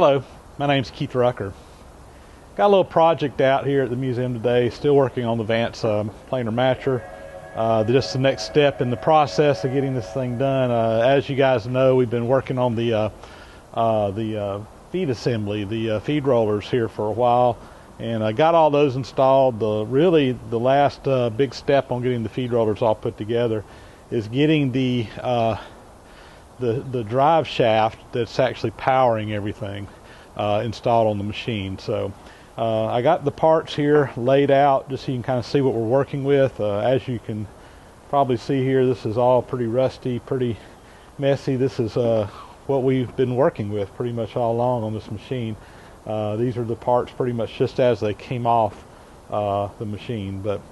Hello, my name's Keith Rucker. Got a little project out here at the museum today, still working on the Vance Planer matcher. Just the next step in the process of getting this thing done. As you guys know, we've been working on the feed assembly, the feed rollers here for a while, and I got all those installed. Really the last big step on getting the feed rollers all put together is getting the drive shaft that's actually powering everything installed on the machine. So I got the parts here laid out just so you can kind of see what we're working with. As you can probably see here, this is all pretty rusty, pretty messy. This is what we've been working with pretty much all along on this machine. These are the parts pretty much just as they came off the machine. But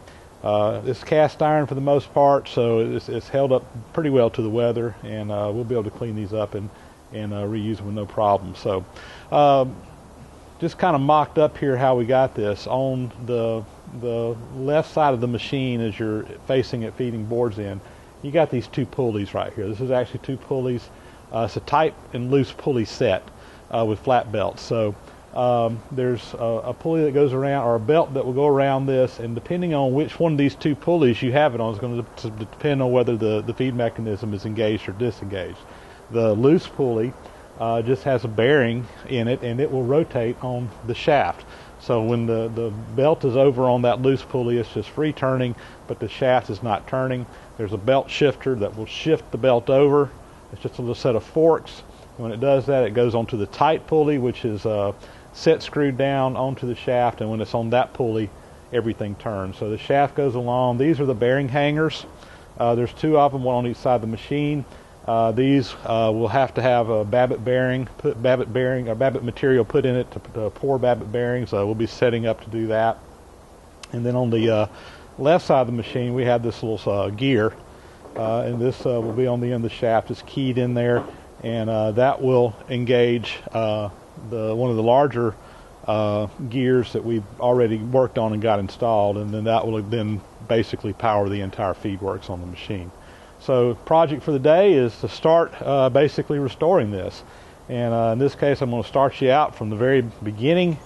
it's cast iron for the most part, so it's held up pretty well to the weather, and we'll be able to clean these up and reuse them with no problem. So just kind of mocked up here how we got this. On the left side of the machine, as you're facing it feeding boards in, you got these two pulleys right here. This is actually two pulleys. It's a tight and loose pulley set with flat belts. So there's a pulley that goes around, or a belt that will go around this, and depending on which one of these two pulleys you have it on is going to depend on whether the feed mechanism is engaged or disengaged. The loose pulley just has a bearing in it, and it will rotate on the shaft. So when the belt is over on that loose pulley, it's just free turning, but the shaft is not turning. There's a belt shifter that will shift the belt over. It's just a little set of forks. When it does that, it goes onto the tight pulley, which is set screwed down onto the shaft, and when it's on that pulley, everything turns. So the shaft goes along. These are the bearing hangers. There's two of them, one on each side of the machine. These will have to have a Babbitt material put in it to pour Babbitt bearings. We'll be setting up to do that. And then on the left side of the machine, we have this little gear, and this will be on the end of the shaft. It's keyed in there, and that will engage one of the larger gears that we've already worked on and got installed, and then that will then basically power the entire feed works on the machine. So project for the day is to start basically restoring this, and in this case I'm going to start you out from the very beginning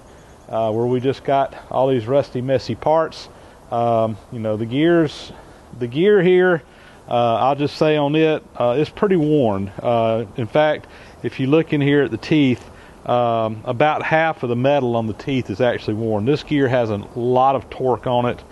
where we just got all these rusty, messy parts. You know, the gear here, I'll just say on it, it's pretty worn. In fact, if you look in here at the teeth, about half of the metal on the teeth is actually worn. This gear has a lot of torque on it.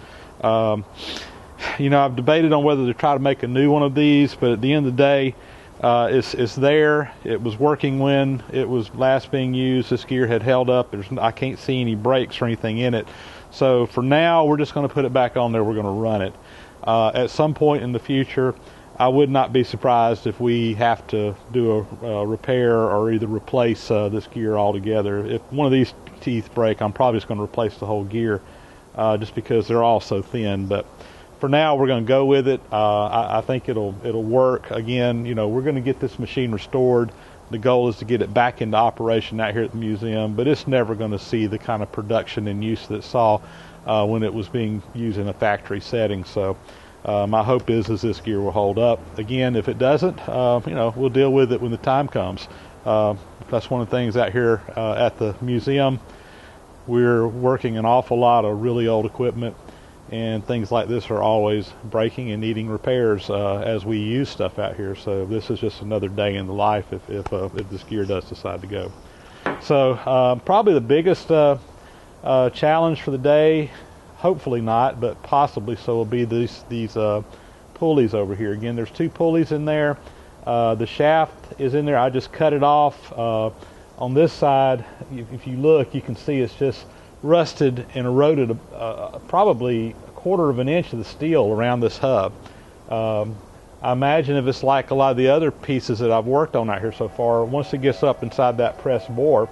You know, I've debated on whether to try to make a new one of these, but at the end of the day, it's there. It was working when it was last being used. This gear had held up. I can't see any breaks or anything in it. So for now, we're just going to put it back on there. We're going to run it. At some point in the future, I would not be surprised if we have to do a repair or either replace this gear altogether. If one of these teeth break, I'm probably just going to replace the whole gear just because they're all so thin. But for now, we're going to go with it. I think it'll work. Again, you know, we're going to get this machine restored. The goal is to get it back into operation out here at the museum, but it's never going to see the kind of production and use that it saw when it was being used in a factory setting. So my hope is this gear will hold up. Again, if it doesn't, you know, we'll deal with it when the time comes. That's one of the things out here at the museum. We're working an awful lot of really old equipment, and things like this are always breaking and needing repairs as we use stuff out here. So this is just another day in the life if this gear does decide to go. So probably the biggest challenge for the day, hopefully not, but possibly so, will be these pulleys over here. Again, there's two pulleys in there. The shaft is in there. I just cut it off. On this side, if you look, you can see it's just rusted and eroded probably 1/4 of an inch of the steel around this hub. I imagine if it's like a lot of the other pieces that I've worked on out here so far, once it gets up inside that press bore,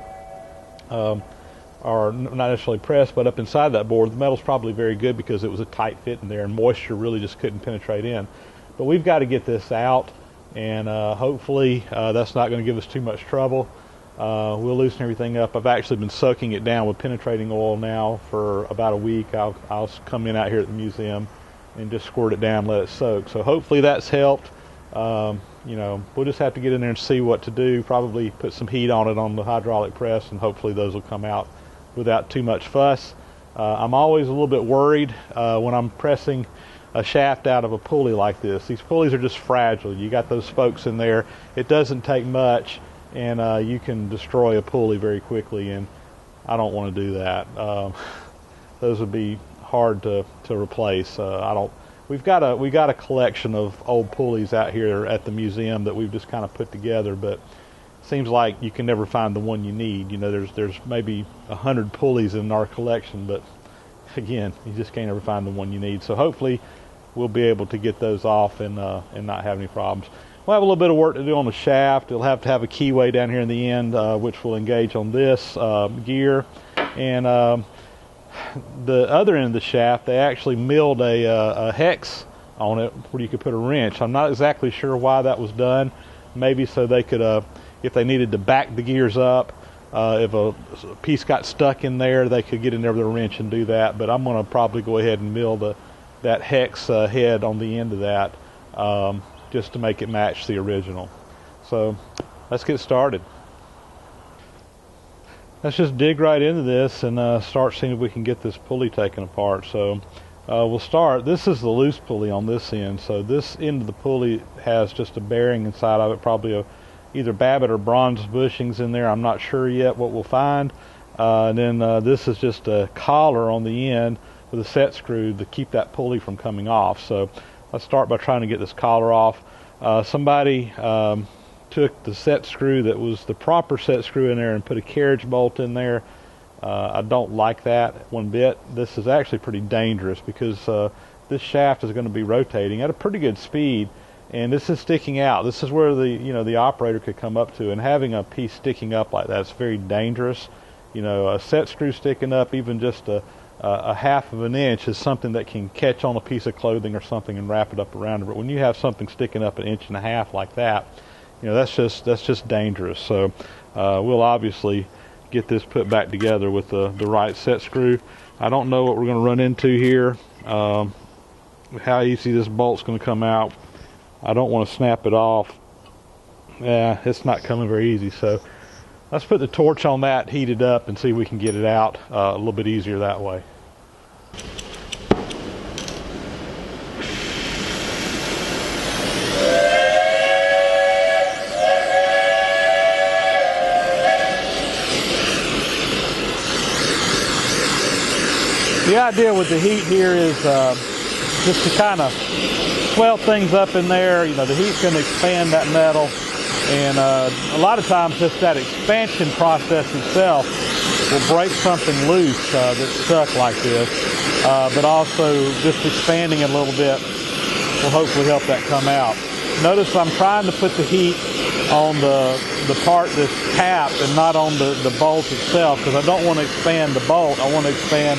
or not necessarily pressed, but up inside that board, the metal's probably very good because it was a tight fit in there and moisture really just couldn't penetrate in. But we've got to get this out, and hopefully that's not going to give us too much trouble. We'll loosen everything up. I've actually been soaking it down with penetrating oil now for about a week. I'll come in out here at the museum and just squirt it down, let it soak. So hopefully that's helped. You know, we'll just have to get in there and see what to do. Probably put some heat on it on the hydraulic press, and hopefully those will come out without too much fuss. I'm always a little bit worried when I'm pressing a shaft out of a pulley like this. These pulleys are just fragile. You got those spokes in there. It doesn't take much, and you can destroy a pulley very quickly, and I don't want to do that. Those would be hard to replace. We've got a collection of old pulleys out here at the museum that we've just kind of put together, but it seems like you can never find the one you need. You know, there's maybe 100 pulleys in our collection, but again, you just can't ever find the one you need. So hopefully we'll be able to get those off and not have any problems. We'll have a little bit of work to do on the shaft. It'll have to have a keyway down here in the end, which will engage on this gear. And the other end of the shaft, they actually milled a hex on it where you could put a wrench. I'm not exactly sure why that was done. Maybe so they could, if they needed to back the gears up, if a piece got stuck in there, they could get in there with a wrench and do that. But I'm going to probably go ahead and mill that hex head on the end of that just to make it match the original. So let's get started. Let's just dig right into this and start seeing if we can get this pulley taken apart. So we'll start. This is the loose pulley on this end. So this end of the pulley has just a bearing inside of it, probably either Babbitt or bronze bushings in there. I'm not sure yet what we'll find. And then this is just a collar on the end with a set screw to keep that pulley from coming off. So let's start by trying to get this collar off. Somebody took the set screw that was the proper set screw in there and put a carriage bolt in there. I don't like that one bit. This is actually pretty dangerous because this shaft is going to be rotating at a pretty good speed, and this is sticking out. This is where the operator could come up to, and having a piece sticking up like that is very dangerous. You know, a set screw sticking up even just a half of an inch is something that can catch on a piece of clothing or something and wrap it up around it. But when you have something sticking up 1.5 inches like that, you know, that's just dangerous. So we'll obviously get this put back together with the right set screw. I don't know what we're going to run into here, how easy this bolt's going to come out. I don't want to snap it off. Yeah, it's not coming very easy. So let's put the torch on that, heat it up, and see if we can get it out a little bit easier that way. The idea with the heat here is just to kind of swell things up in there. You know, the heat's going to expand that metal, and a lot of times just that expansion process itself will break something loose that's stuck like this, but also just expanding it a little bit will hopefully help that come out. Notice I'm trying to put the heat on the part that's tapped and not on the bolt itself, because I don't want to expand the bolt. I want to expand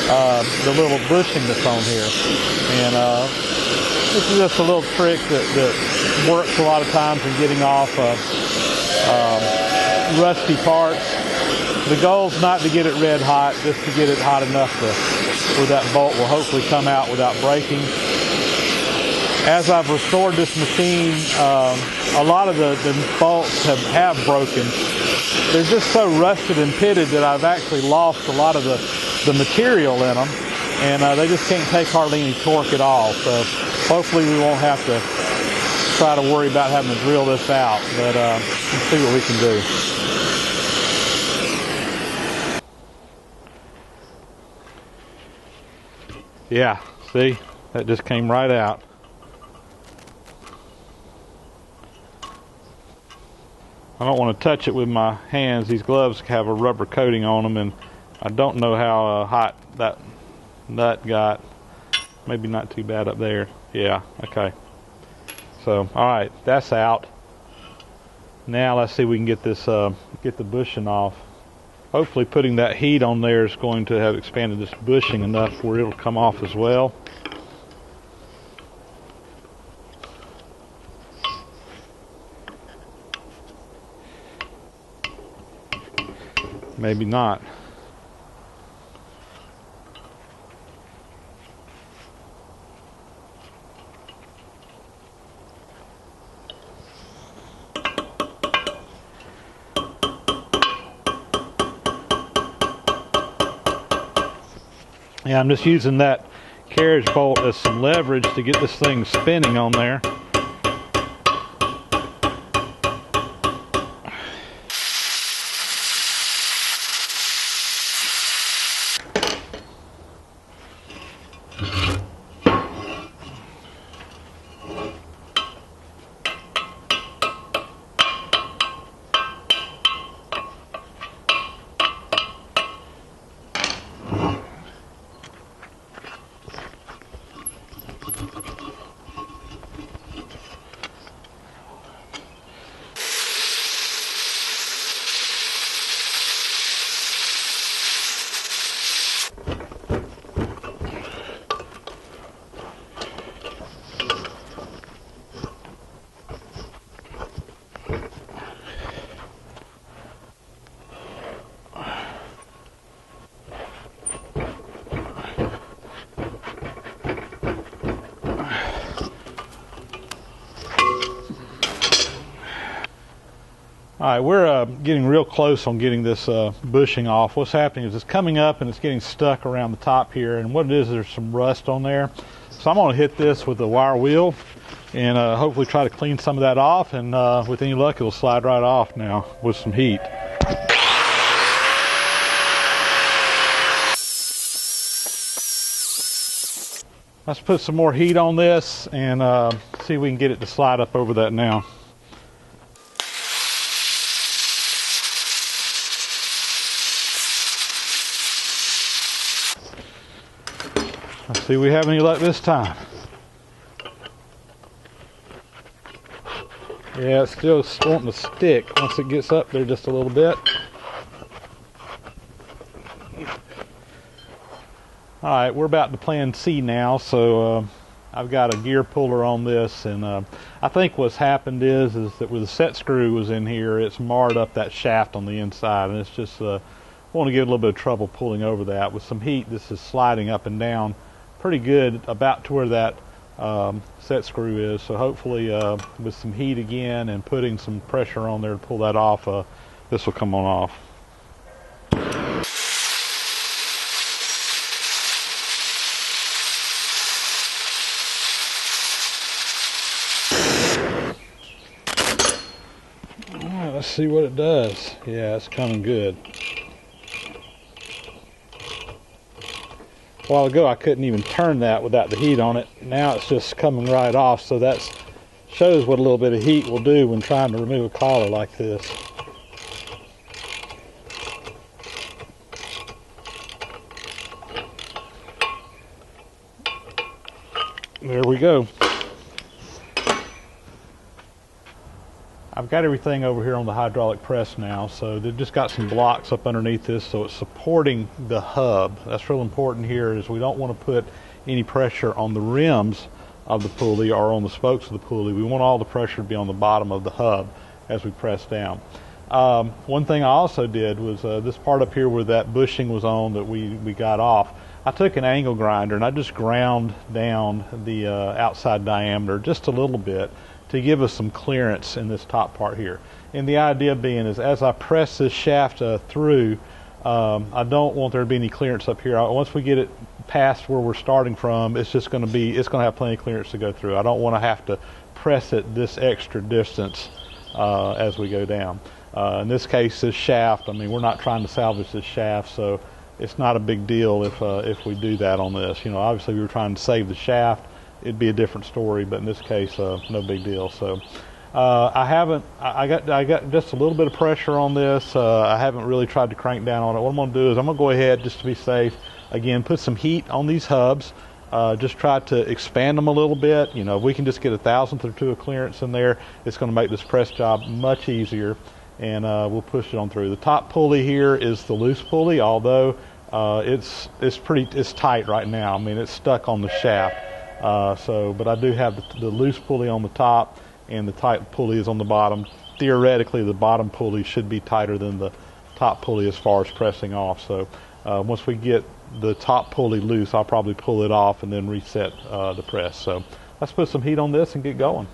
the little bushing that's on here. And this is just a little trick that works a lot of times in getting off rusty parts. The goal is not to get it red hot, just to get it hot enough where that bolt will hopefully come out without breaking. As I've restored this machine, a lot of the bolts have broken. They're just so rusted and pitted that I've actually lost a lot of the material in them, and they just can't take hardly any torque at all. So hopefully we won't have to try to worry about having to drill this out, but let's see what we can do. Yeah, see, that just came right out. I don't want to touch it with my hands. These gloves have a rubber coating on them, and I don't know how hot that nut got. Maybe not too bad up there. Yeah, okay. So, all right, that's out. Now let's see if we can get this, get the bushing off. Hopefully putting that heat on there is going to have expanded this bushing enough where it'll come off as well. Maybe not. Yeah, I'm just using that carriage bolt as some leverage to get this thing spinning on there. All right, we're getting real close on getting this bushing off. What's happening is it's coming up and it's getting stuck around the top here, and what it is, there's some rust on there. So I'm going to hit this with a wire wheel and hopefully try to clean some of that off, and with any luck it'll slide right off now with some heat. Let's put some more heat on this and see if we can get it to slide up over that now. Let's see if we have any luck this time. Yeah, it's still wanting to stick once it gets up there just a little bit. Alright, we're about to plan C now, so I've got a gear puller on this, and I think what's happened is that where the set screw was in here, it's marred up that shaft on the inside, and it's just want to get a little bit of trouble pulling over that. With some heat, this is sliding up and down pretty good about to where that set screw is, so hopefully with some heat again and putting some pressure on there to pull that off, this will come on off. Alright, let's see what it does. Yeah, it's coming good. A while ago I couldn't even turn that without the heat on it. Now it's just coming right off, so that shows what a little bit of heat will do when trying to remove a collar like this. There we go. I've got everything over here on the hydraulic press now, so they've just got some blocks up underneath this, so it's supporting the hub. That's real important here, is we don't want to put any pressure on the rims of the pulley or on the spokes of the pulley. We want all the pressure to be on the bottom of the hub as we press down. One thing I also did was this part up here where that bushing was on that we got off, I took an angle grinder and I just ground down the outside diameter just a little bit to give us some clearance in this top part here. And the idea being is as I press this shaft through, I don't want there to be any clearance up here. Once we get it past where we're starting from, it's going to have plenty of clearance to go through. I don't want to have to press it this extra distance as we go down. In this case, this shaft, I mean, we're not trying to salvage this shaft, so it's not a big deal if we do that on this. You know, obviously we were trying to save the shaft, it'd be a different story, but in this case, no big deal. So I got just a little bit of pressure on this. I haven't really tried to crank down on it. What I'm going to do is I'm going to go ahead, just to be safe, again, put some heat on these hubs. Just try to expand them a little bit. You know, if we can just get a thousandth or two of clearance in there, it's going to make this press job much easier, and we'll push it on through. The top pulley here is the loose pulley, although it's tight right now. I mean, it's stuck on the shaft. But I do have the loose pulley on the top, and the tight pulley is on the bottom. Theoretically, the bottom pulley should be tighter than the top pulley as far as pressing off. So once we get the top pulley loose, I'll probably pull it off and then reset the press. So let's put some heat on this and get going.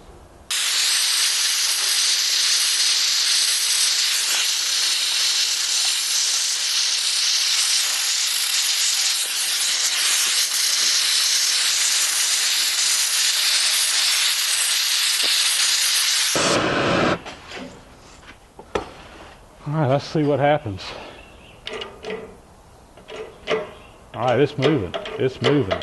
Alright, let's see what happens. Alright, it's moving. It's moving.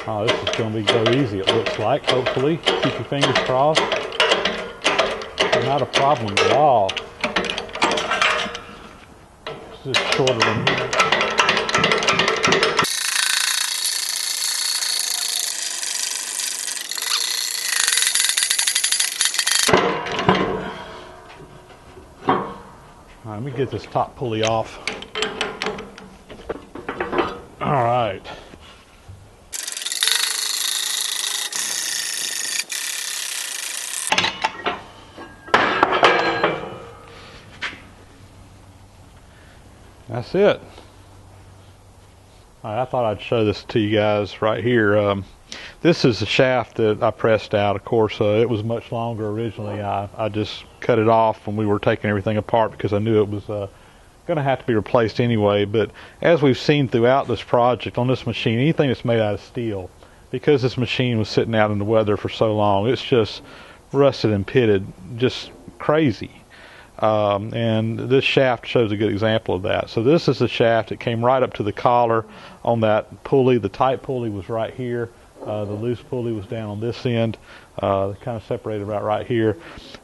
Oh, this is going to go easy, it looks like, hopefully. Keep your fingers crossed. Not a problem at all. It's just shorter than here. All right, let me get this top pulley off. All right. That's it. All right, I thought I'd show this to you guys right here. This is the shaft that I pressed out. Of course, it was much longer originally. I just cut it off when we were taking everything apart because I knew it was going to have to be replaced anyway. But as we've seen throughout this project on this machine, anything that's made out of steel, because this machine was sitting out in the weather for so long, it's just rusted and pitted, just crazy. And this shaft shows a good example of that. So this is the shaft. It came right up to the collar on that pulley. The tight pulley was right here. The loose pulley was down on this end. Kind of separated about right here.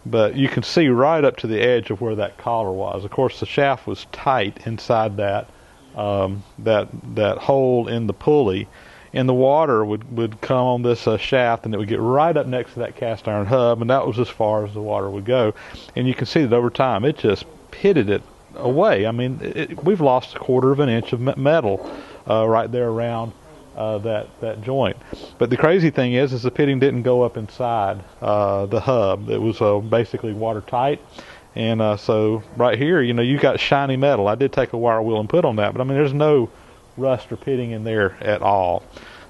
But you can see right up to the edge of where that collar was. Of course, the shaft was tight inside that that hole in the pulley. And the water would come on this shaft, and it would get right up next to that cast iron hub, and that was as far as the water would go. And you can see that over time, it just pitted it away. I mean, we've lost 1/4 of an inch of metal right there around that joint. But the crazy thing is the pitting didn't go up inside the hub. It was basically watertight. And so right here, you know, you got shiny metal. I did take a wire wheel and put on that, but I mean, there's no rust or pitting in there at all.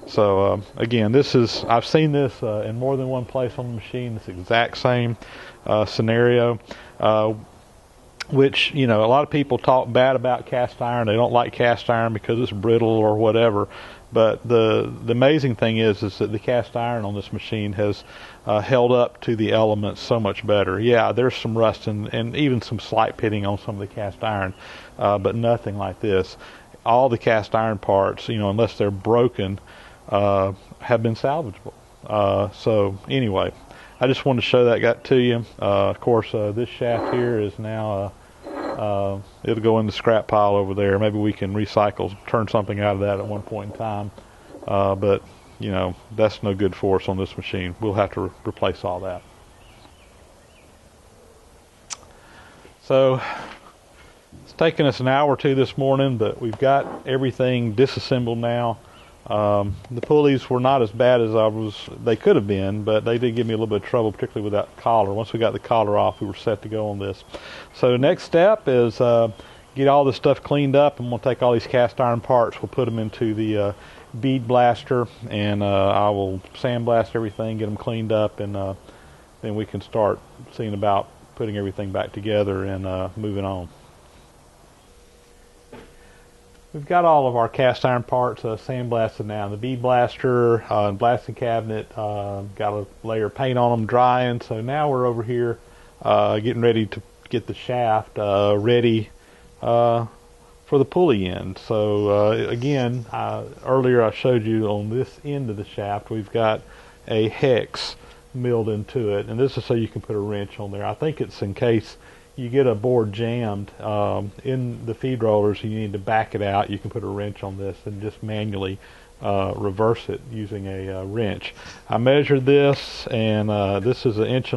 So again, I've seen this in more than one place on the machine, this exact same scenario, which, you know, a lot of people talk bad about cast iron. They don't like cast iron because it's brittle or whatever. But the amazing thing is that the cast iron on this machine has held up to the elements so much better. Yeah, there's some rust and even some slight pitting on some of the cast iron, but nothing like this. All the cast iron parts, you know, unless they're broken, have been salvageable. So anyway, I just wanted to show that to you. Of course, this shaft here is now, it'll go in the scrap pile over there. Maybe we can recycle, turn something out of that at one point in time. But, you know, that's no good for us on this machine. We'll have to replace all that. So it's taken us an hour or two this morning, but we've got everything disassembled now. The pulleys were not as bad as they could have been, but they did give me a little bit of trouble, particularly with that collar. Once we got the collar off, we were set to go on this. So the next step is get all this stuff cleaned up, and we'll take all these cast iron parts, we'll put them into the bead blaster, and I will sandblast everything, get them cleaned up, and then we can start seeing about putting everything back together and moving on. We've got all of our cast iron parts sandblasted now. The bead blaster and blasting cabinet got a layer of paint on them drying. So now we're over here getting ready to get the shaft ready for the pulley end. So again, earlier I showed you on this end of the shaft we've got a hex milled into it, and this is so you can put a wrench on there. I think it's in case you get a board jammed in the feed rollers and you need to back it out, you can put a wrench on this and just manually reverse it using a wrench. I measured this, and this is 1.25 inch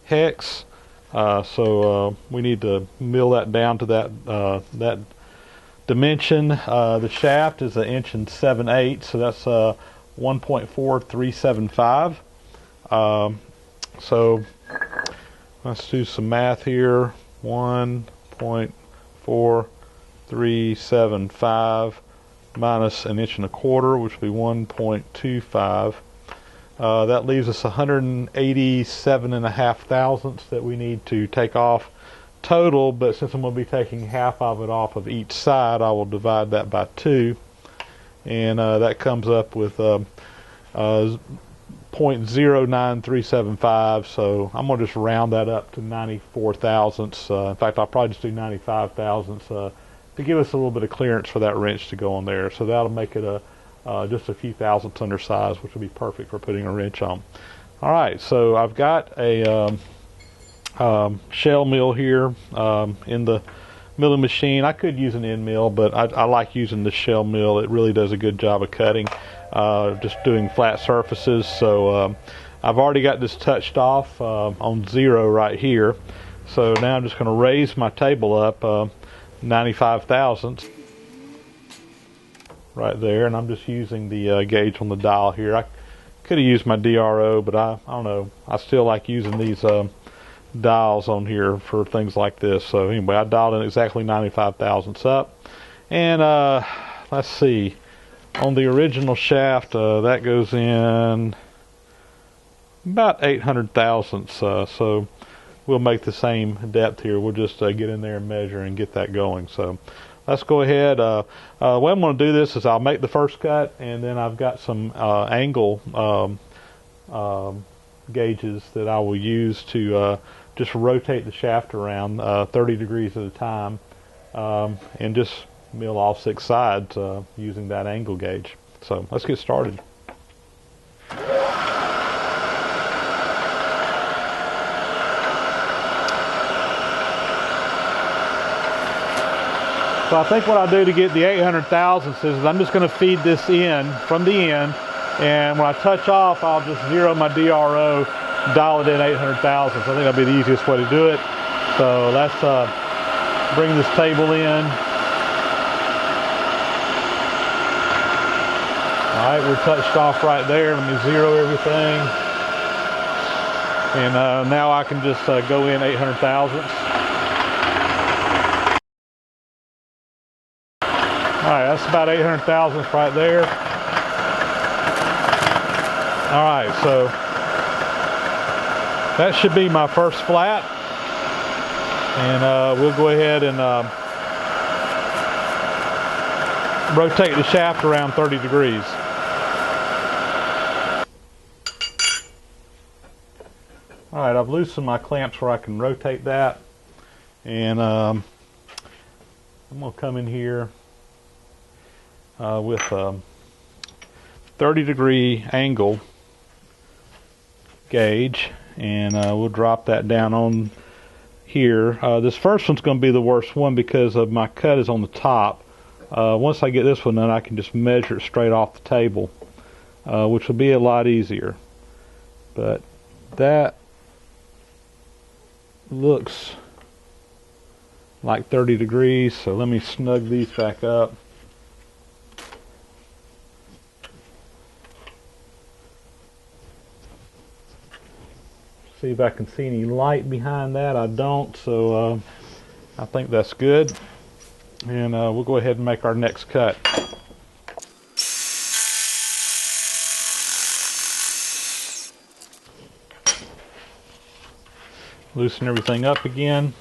hex, so we need to mill that down to that dimension. The shaft is 1 7/8 inches, so that's 1.4375. So let's do some math here. 1.4375 minus 1.25 inches, which would be 1.25. That leaves us 187.5 thousandths that we need to take off total, but since I'm going to be taking half of it off of each side, I will divide that by 2, and that comes up with .09375, so I'm going to just round that up to 94 thousandths. In fact, I'll probably just do 95 thousandths to give us a little bit of clearance for that wrench to go on there. So that'll make it just a few thousandths undersized, which will be perfect for putting a wrench on. All right, so I've got a shell mill here in the milling machine. I could use an end mill, but I like using the shell mill. It really does a good job of cutting, just doing flat surfaces. So I've already got this touched off on 0 right here. So now I'm just going to raise my table up 95 thousandths right there, and I'm just using the gauge on the dial here. I could have used my DRO, but I don't know. I still like using these dials on here for things like this. So anyway, I dialed in exactly 95 thousandths up, and let's see, on the original shaft that goes in about 800 thousandths, so we'll make the same depth here. We'll just get in there and measure and get that going. So let's go ahead. The way I'm going to do this is I'll make the first cut, and then I've got some angle gauges that I will use to just rotate the shaft around 30 degrees at a time, and just mill all 6 sides using that angle gauge. So let's get started. So I think what I'll do to get the 800 thousandths is I'm just going to feed this in from the end, and when I touch off, I'll just zero my DRO, dial it in 800 thousandths. I think that'll be the easiest way to do it. So let's bring this table in. All right, we're touched off right there. Let me zero everything. And now I can just go in 800 thousandths. All right, that's about 800 thousandths right there. All right, so that should be my first flat. And we'll go ahead and rotate the shaft around 30 degrees. All right, I've loosened my clamps where I can rotate that. And I'm going to come in here with a 30-degree angle gauge, and we'll drop that down on here. This first one's going to be the worst one because of my cut is on the top. Once I get this one done, I can just measure it straight off the table, which will be a lot easier. But that looks like 30 degrees, so let me snug these back up. See if I can see any light behind that. I don't, so I think that's good. And we'll go ahead and make our next cut. Loosen everything up again.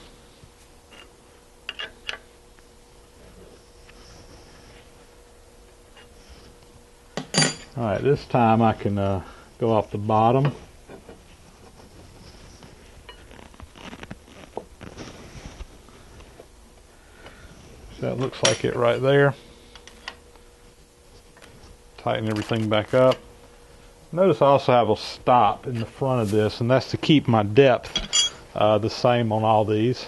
Alright, this time I can go off the bottom. So that looks like it right there. Tighten everything back up. Notice I also have a stop in the front of this, and that's to keep my depth the same on all these.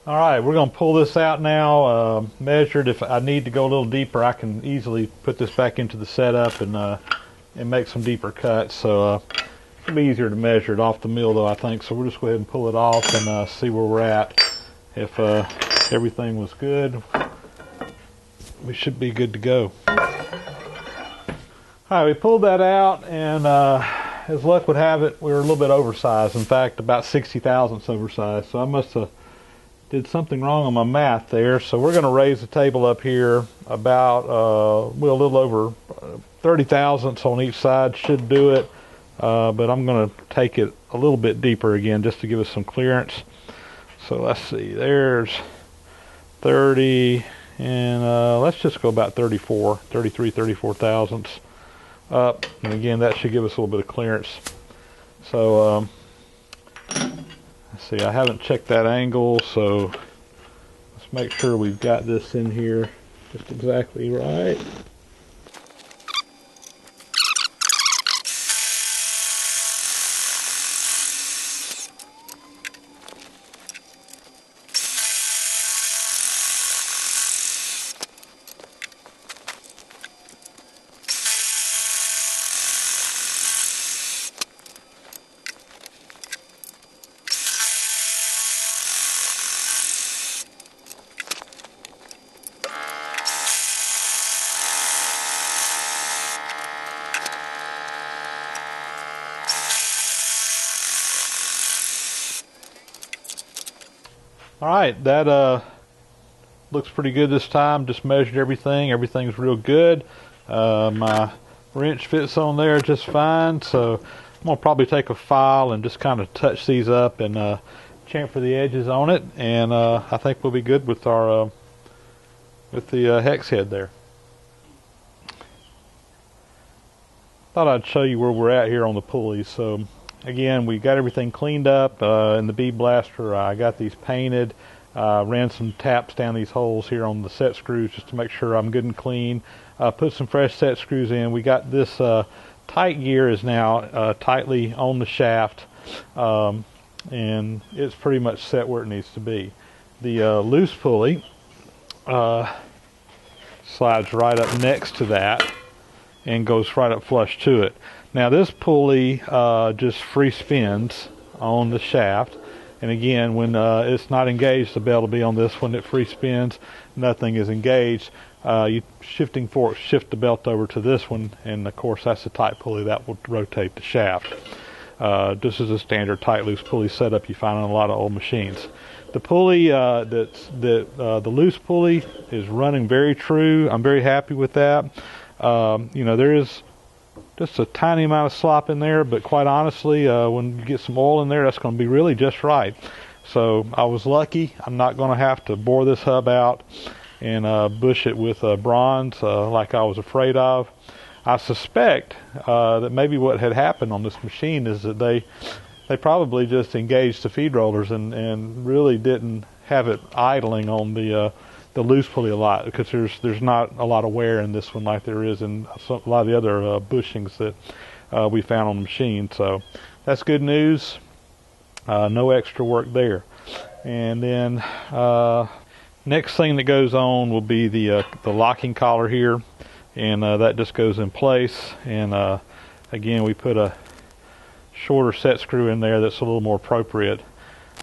All right, we're going to pull this out now, measured. If I need to go a little deeper, I can easily put this back into the setup and make some deeper cuts. So it'll be easier to measure it off the mill, though, I think. So we'll just go ahead and pull it off and see where we're at. If everything was good, we should be good to go. All right, we pulled that out, and as luck would have it, we were a little bit oversized. In fact, about 60 thousandths oversized. So I must have did something wrong on my math there, so we're going to raise the table up here about a little over 30 thousandths on each side should do it, but I'm going to take it a little bit deeper again just to give us some clearance. So let's see, there's 30, and let's just go about 34 thousandths up, and again that should give us a little bit of clearance. So let's see, I haven't checked that angle, so let's make sure we've got this in here just exactly right. All right, that looks pretty good this time. Just measured everything. Everything's real good. My wrench fits on there just fine. So I'm gonna probably take a file and just kind of touch these up and chamfer the edges on it, and I think we'll be good with our with the hex head there. Thought I'd show you where we're at here on the pulleys. So again, we got everything cleaned up in the bead blaster. I got these painted, ran some taps down these holes here on the set screws just to make sure I'm good and clean. Put some fresh set screws in. We got this tight gear is now tightly on the shaft, and it's pretty much set where it needs to be. The loose pulley slides right up next to that and goes right up flush to it. Now this pulley just free spins on the shaft, and again, when it's not engaged, the belt will be on this one. It free spins, nothing is engaged. You shifting forks shift the belt over to this one, and of course that's the tight pulley that will rotate the shaft. This is a standard tight loose pulley setup you find on a lot of old machines. The pulley the loose pulley is running very true. I'm very happy with that. You know, there is just a tiny amount of slop in there, but quite honestly, when you get some oil in there, that's going to be really just right. So I was lucky. I'm not going to have to bore this hub out and bush it with bronze like I was afraid of. I suspect that maybe what had happened on this machine is that they probably just engaged the feed rollers and really didn't have it idling on the loose pulley a lot, because there's not a lot of wear in this one like there is in a lot of the other bushings that we found on the machine. So that's good news. No extra work there. And then next thing that goes on will be the locking collar here, and that just goes in place. And again, we put a shorter set screw in there that's a little more appropriate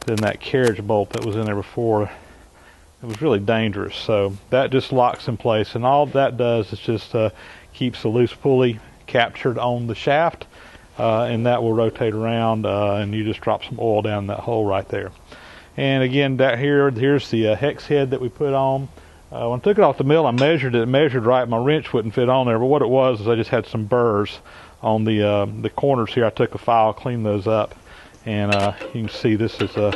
than that carriage bolt that was in there before. It was really dangerous. So that just locks in place, and all that does is just keeps the loose pulley captured on the shaft, and that will rotate around, and you just drop some oil down that hole right there. And again, here's the hex head that we put on. When I took it off the mill, I measured it, measured right. My wrench wouldn't fit on there, but what it was is I just had some burrs on the corners here. I took a file, cleaned those up, and you can see this is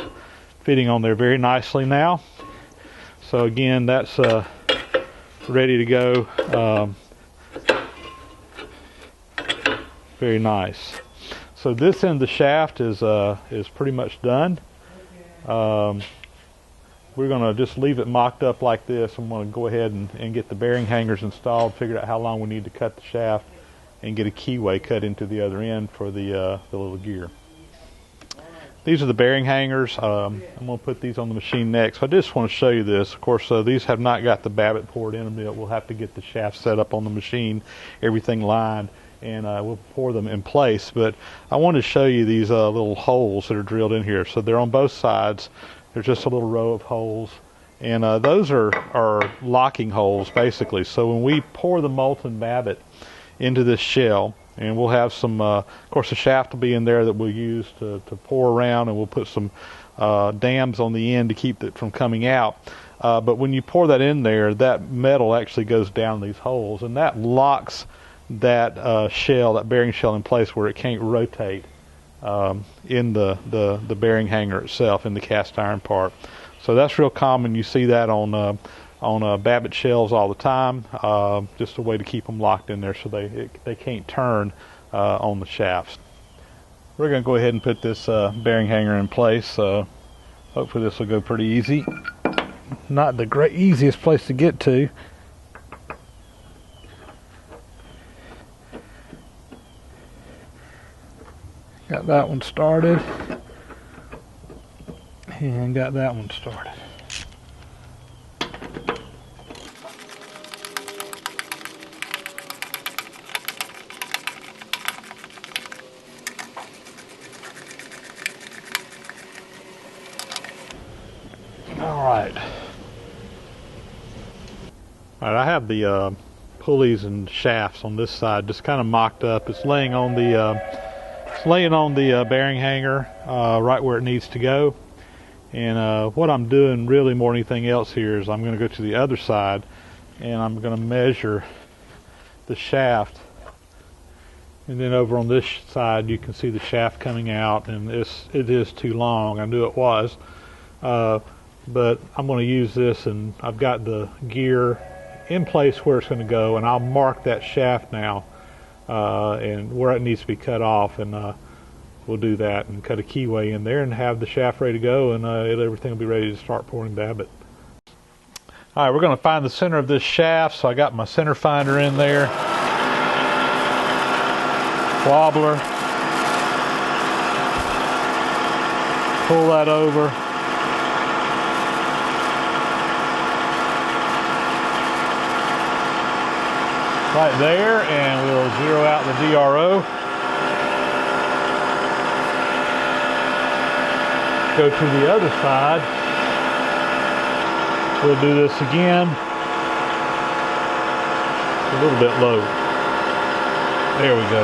fitting on there very nicely now. So again, that's ready to go. Very nice. So this end of the shaft is pretty much done. We're going to just leave it mocked up like this. I'm going to go ahead and get the bearing hangers installed, figure out how long we need to cut the shaft, and get a keyway cut into the other end for the little gear. These are the bearing hangers. I'm going to put these on the machine next. I just want to show you this. Of course, these have not got the babbitt poured in them yet. We'll have to get the shaft set up on the machine, everything lined, and we'll pour them in place. But I want to show you these little holes that are drilled in here. So they're on both sides. There's just a little row of holes, and those are locking holes basically. So when we pour the molten babbitt into this shell, And we'll have some, of course the shaft will be in there that we'll use to pour around, and we'll put some dams on the end to keep it from coming out. But when you pour that in there, that metal actually goes down these holes, and that locks that shell, that bearing shell, in place where it can't rotate in the bearing hanger itself, in the cast iron part. So that's real common. You see that on Babbitt shells all the time, just a way to keep them locked in there so they can't turn on the shafts. We're going to go ahead and put this bearing hanger in place. Hopefully this will go pretty easy. Not the easiest place to get to. Got that one started, and got that one started. All right, I have the pulleys and shafts on this side just kind of mocked up. It's laying on the bearing hanger right where it needs to go. And what I'm doing really more than anything else here is I'm going to go to the other side, and I'm going to measure the shaft. And then over on this side you can see the shaft coming out, and it is too long. I knew it was. But I'm going to use this, and I've got the gear in place where it's going to go, and I'll mark that shaft now and where it needs to be cut off, and we'll do that and cut a keyway in there and have the shaft ready to go, and everything will be ready to start pouring Babbitt. All right, we're going to find the center of this shaft, so I got my center finder in there, wobbler, pull that over. Right there, and we'll zero out the DRO. Go to the other side. We'll do this again. A little bit low. There we go.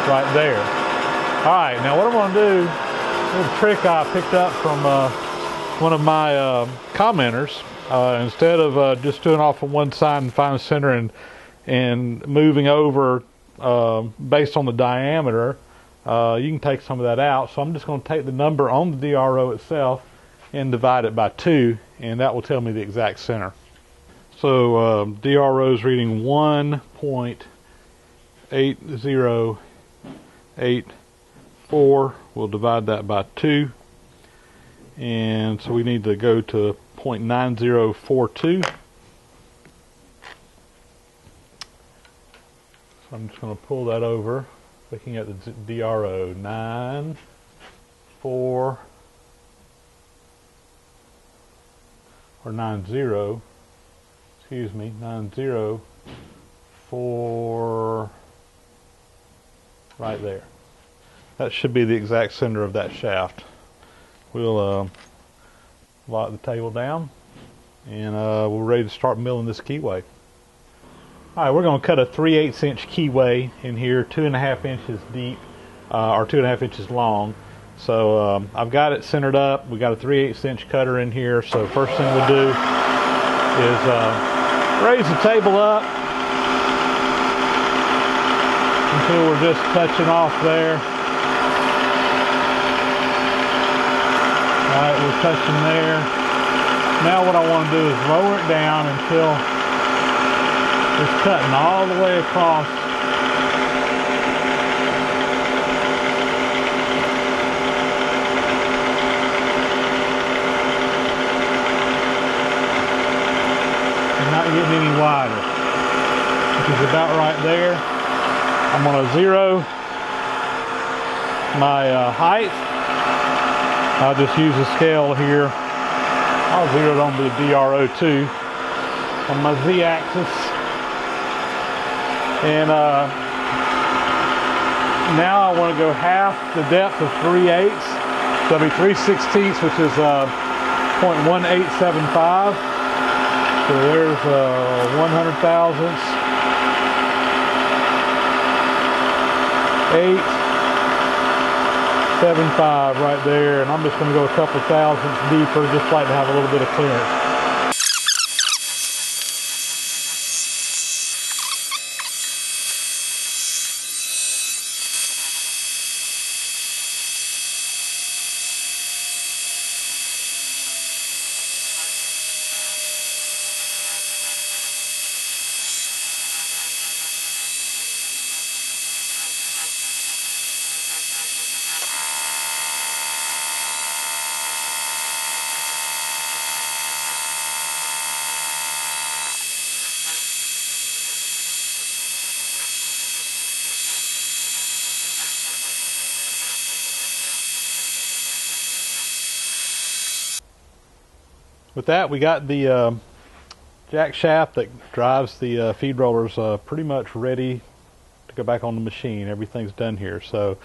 Right there. All right, now what I'm going to do, a little trick I picked up from one of my commenters. Instead of just doing off on one side and find the center and moving over based on the diameter, you can take some of that out. So I'm just going to take the number on the DRO itself and divide it by 2, and that will tell me the exact center. So DRO is reading 1.8084. We'll divide that by 2, and so we need to go to 0.9042. So I'm just going to pull that over, looking at the DRO. 90, 904, right there. That should be the exact center of that shaft. We'll lock the table down, and we're ready to start milling this keyway. All right, we're going to cut a 3/8 inch keyway in here, 2.5 inches deep, or 2.5 inches long. So I've got it centered up. We got a 3/8 inch cutter in here. So first thing we'll do is raise the table up until we're just touching off there. All right, we're touching there. Now what I want to do is lower it down until it's cutting all the way across. And not getting any wider, which is about right there. I'm going to zero my height. I'll just use a scale here. I'll zero it on the DRO too, on my Z-axis. And now I want to go half the depth of 3/8. So that'll be 3/16, which is 0.1875. So there's 100 thousandths, 875 right there, and I'm just going to go a couple thousandths deeper, just like to have a little bit of clearance. With that, we got the jack shaft that drives the feed rollers pretty much ready to go back on the machine. Everything's done here. So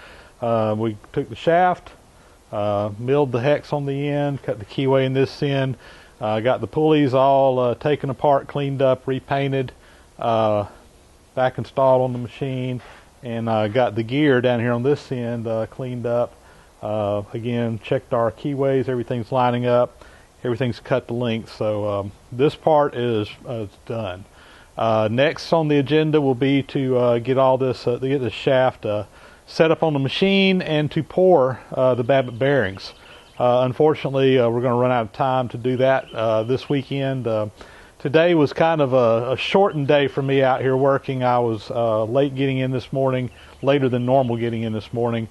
we took the shaft, milled the hex on the end, cut the keyway in this end, got the pulleys all taken apart, cleaned up, repainted, back installed on the machine, and got the gear down here on this end cleaned up. Again, checked our keyways, everything's lining up. Everything's cut to length, so this part is done. Next on the agenda will be to get all this, to get the shaft set up on the machine and to pour the Babbitt bearings. Unfortunately, we're going to run out of time to do that this weekend. Today was kind of a shortened day for me out here working. I was late getting in this morning, later than normal getting in this morning,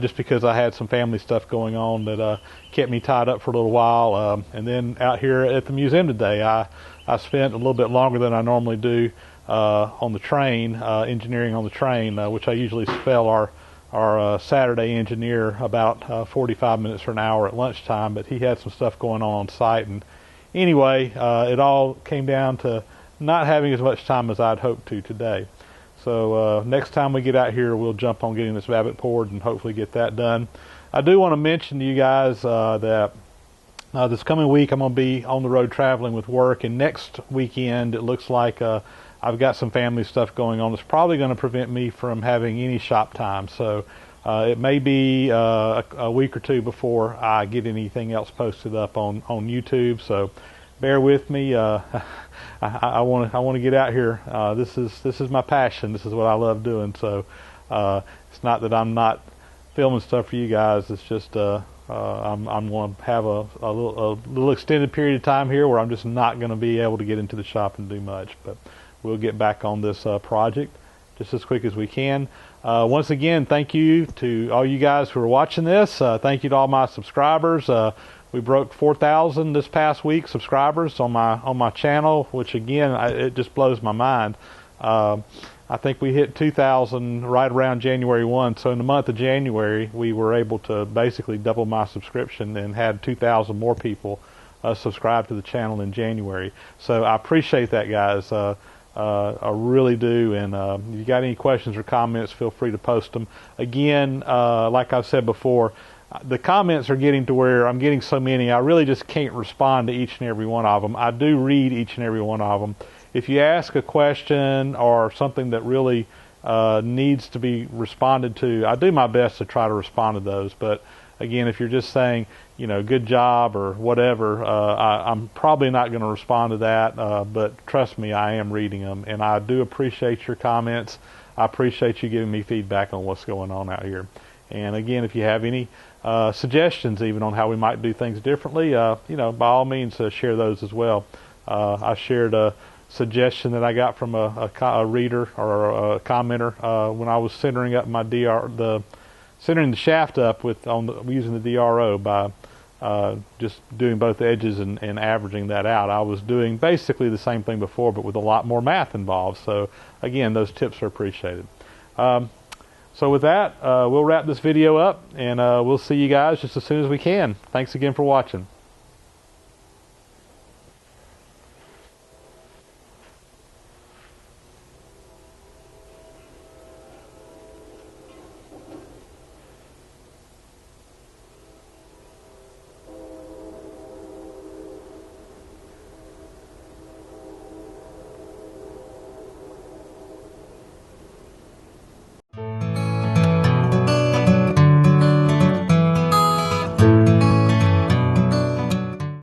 just because I had some family stuff going on that kept me tied up for a little while. And then out here at the museum today, I spent a little bit longer than I normally do on the train, engineering on the train, which I usually spell our Saturday engineer about 45 minutes or an hour at lunchtime, but he had some stuff going on site, and anyway, it all came down to not having as much time as I'd hoped to today. So next time we get out here, we'll jump on getting this Babbitt poured and hopefully get that done. I do want to mention to you guys that this coming week I'm going to be on the road traveling with work, and next weekend it looks like I've got some family stuff going on. It's probably going to prevent me from having any shop time. So it may be a week or two before I get anything else posted up on YouTube. So bear with me. I want to get out here. This is my passion. This is what I love doing. So it's not that I'm not filming stuff for you guys. It's just I'm going to have a little extended period of time here where I'm just not going to be able to get into the shop and do much. But we'll get back on this project just as quick as we can. Once again, thank you to all you guys who are watching this. Thank you to all my subscribers. We broke 4,000 this past week subscribers on my channel, which again, it just blows my mind. I think we hit 2,000 right around January 1. So in the month of January, we were able to basically double my subscription and had 2,000 more people subscribe to the channel in January. So I appreciate that, guys. I really do. And if you got any questions or comments, feel free to post them. Again, like I've said before, the comments are getting to where I'm getting so many, I really just can't respond to each and every one of them. I do read each and every one of them. If you ask a question or something that really needs to be responded to, I do my best to try to respond to those. But again, if you're just saying, you know, good job or whatever, I'm probably not going to respond to that. But trust me, I am reading them, and I do appreciate your comments. I appreciate you giving me feedback on what's going on out here. And again, if you have any suggestions even on how we might do things differently, you know, by all means share those as well. I shared a suggestion that I got from a reader or a commenter when I was centering up my centering the shaft up using the DRO by just doing both edges and averaging that out. I was doing basically the same thing before, but with a lot more math involved. So again, those tips are appreciated. So with that, we'll wrap this video up, and we'll see you guys just as soon as we can. Thanks again for watching.